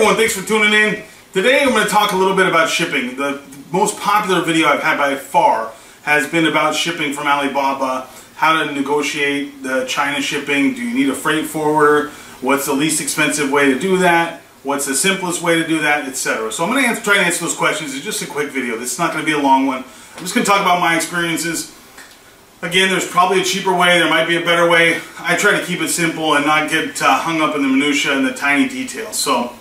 everyone, thanks for tuning in. Today I'm going to talk a little bit about shipping. The most popular video I've had by far has been about shipping from Alibaba, how to negotiate the China shipping. Do you need a freight forwarder? What's the least expensive way to do that? What's the simplest way to do that, etc. So I'm going to try and answer those questions. It's just a quick video. This is not going to be a long one. I'm just going to talk about my experiences. Again, there's probably a cheaper way, there might be a better way. I try to keep it simple and not get hung up in the minutia and the tiny details. So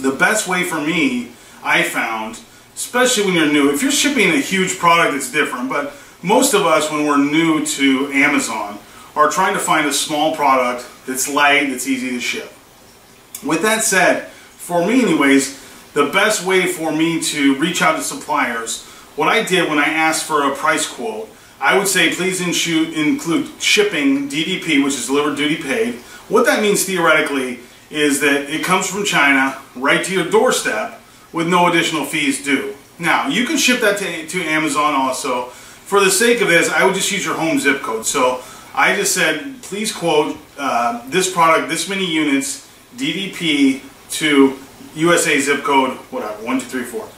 the best way for me, I found, especially when you're new, if you're shipping a huge product, it's different, but most of us, when we're new to Amazon, are trying to find a small product that's light, that's easy to ship. With that said, for me anyways, the best way for me to reach out to suppliers, what I did when I asked for a price quote, I would say please include shipping DDP, which is delivered duty paid. What that means theoretically is that it comes from China right to your doorstep with no additional fees due. Now, you can ship that to Amazon also. For the sake of this, I would just use your home zip code. So I just said, please quote this product, this many units, DDP to USA zip code, whatever, 1234.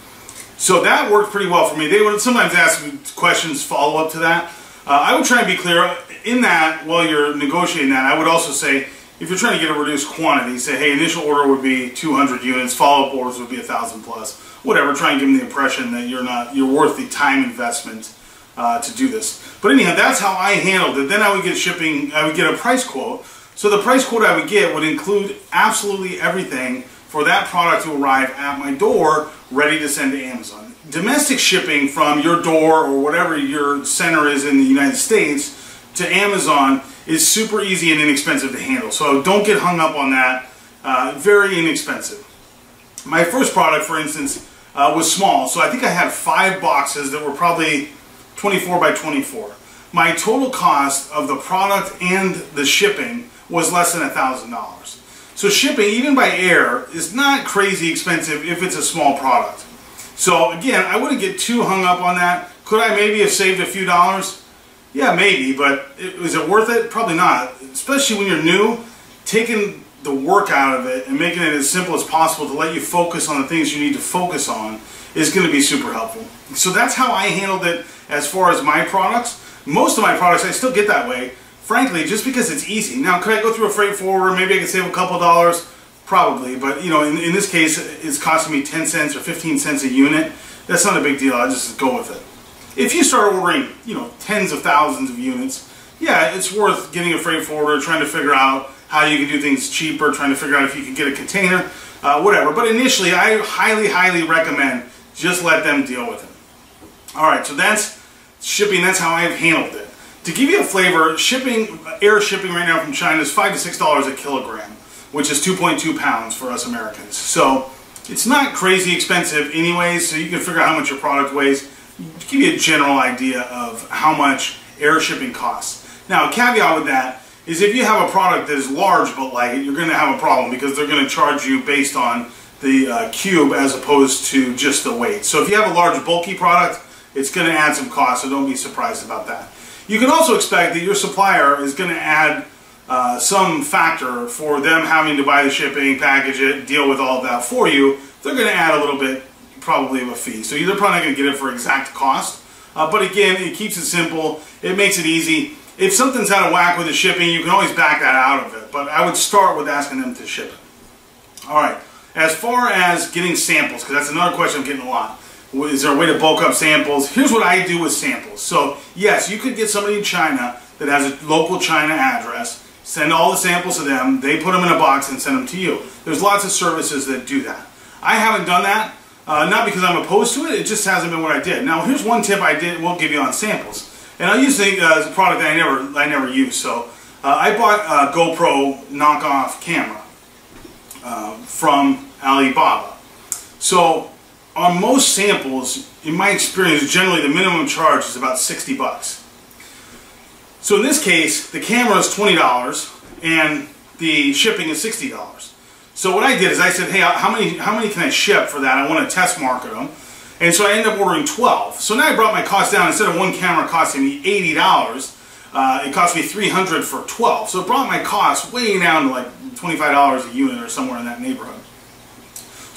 So that worked pretty well for me. They would sometimes ask me questions follow up to that. I would try and be clear in that while you're negotiating that. I would also say, if you're trying to get a reduced quantity, say, hey, initial order would be 200 units, follow-up orders would be 1,000 plus, whatever. Try and give them the impression that you're worth the time investment to do this. But anyhow, that's how I handled it. Then I would get shipping. I would get a price quote. So the price quote I would get would include absolutely everything for that product to arrive at my door, ready to send to Amazon. Domestic shipping from your door or whatever your center is in the United States to Amazon is super easy and inexpensive to handle. So don't get hung up on that. Very inexpensive. My first product, for instance, was small. So I think I had 5 boxes that were probably 24 by 24. My total cost of the product and the shipping was less than $1,000. So shipping, even by air, is not crazy expensive if it's a small product. So again, I wouldn't get too hung up on that. Could I maybe have saved a few dollars? Yeah, maybe, but is it worth it? Probably not. Especially when you're new, taking the work out of it and making it as simple as possible to let you focus on the things you need to focus on is going to be super helpful. So that's how I handled it as far as my products. Most of my products, I still get that way. Frankly, just because it's easy. Now, could I go through a freight forwarder? Maybe I could save a couple dollars. Probably, but you know, in this case, it's costing me 10 cents or 15 cents a unit. That's not a big deal. I just go with it. If you start ordering, you know, tens of thousands of units, yeah, it's worth getting a freight forwarder, trying to figure out how you can do things cheaper, trying to figure out if you can get a container, whatever. But initially, I highly recommend just let them deal with it. All right, so that's shipping. That's how I've handled it. To give you a flavor, air shipping right now from China is $5 to $6 a kilogram, which is 2.2 pounds for us Americans. So it's not crazy expensive anyways, so you can figure out how much your product weighs. To give you a general idea of how much air shipping costs. Now, a caveat with that is if you have a product that is large but light, you're going to have a problem because they're going to charge you based on the cube as opposed to just the weight. So if you have a large bulky product, it's going to add some cost, so don't be surprised about that. You can also expect that your supplier is going to add some factor for them having to buy the shipping, package it, deal with all of that for you. They're going to add a little bit probably of a fee. So you're probably not going to get it for exact cost. But again, it keeps it simple. It makes it easy. If something's out of whack with the shipping, you can always back that out of it. But I would start with asking them to ship it. All right. As far as getting samples, because that's another question I'm getting a lot. Is there a way to bulk up samples? Here's what I do with samples. So yes, you could get somebody in China that has a local China address, send all the samples to them, they put them in a box and send them to you. There's lots of services that do that. I haven't done that, not because I'm opposed to it, it just hasn't been what I did. Now here's one tip I will give you on samples. And I'll use a product that I never use. So I bought a GoPro knockoff camera from Alibaba. So on most samples, in my experience, generally the minimum charge is about 60 bucks. So in this case, the camera is $20 and the shipping is $60. So what I did is I said, hey, how many can I ship for that? I want to test market them. And so I ended up ordering 12. So now I brought my cost down. Instead of one camera costing me $80, it cost me $300 for 12. So it brought my cost way down to like $25 a unit or somewhere in that neighborhood.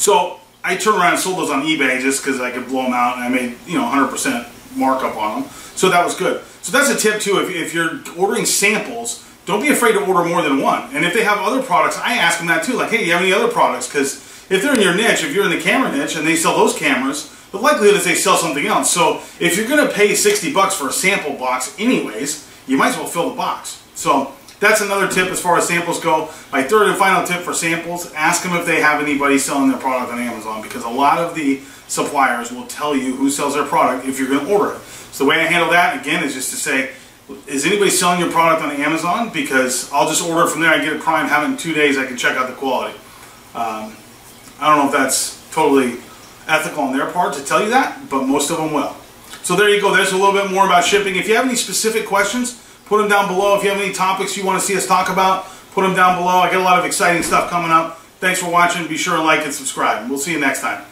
So I turned around and sold those on eBay just because I could blow them out, and I made 100% markup on them. So that was good. So that's a tip too. If you're ordering samples, don't be afraid to order more than one. And if they have other products, I ask them that too. Like, hey, do you have any other products? Because if they're in your niche, if you're in the camera niche and they sell those cameras, the likelihood is they sell something else. So if you're going to pay 60 bucks for a sample box anyways, you might as well fill the box. So that's another tip as far as samples go. My third and final tip for samples, ask them if they have anybody selling their product on Amazon, because a lot of the suppliers will tell you who sells their product if you're going to order it. So the way I handle that, again, is just to say, is anybody selling your product on Amazon? Because I'll just order it from there. I get it primed, have it in 2 days, I can check out the quality. I don't know if that's totally ethical on their part to tell you that, but most of them will. So there you go. There's a little bit more about shipping. If you have any specific questions, put them down below. If you have any topics you want to see us talk about, put them down below. I got a lot of exciting stuff coming up. Thanks for watching. Be sure to like and subscribe. We'll see you next time.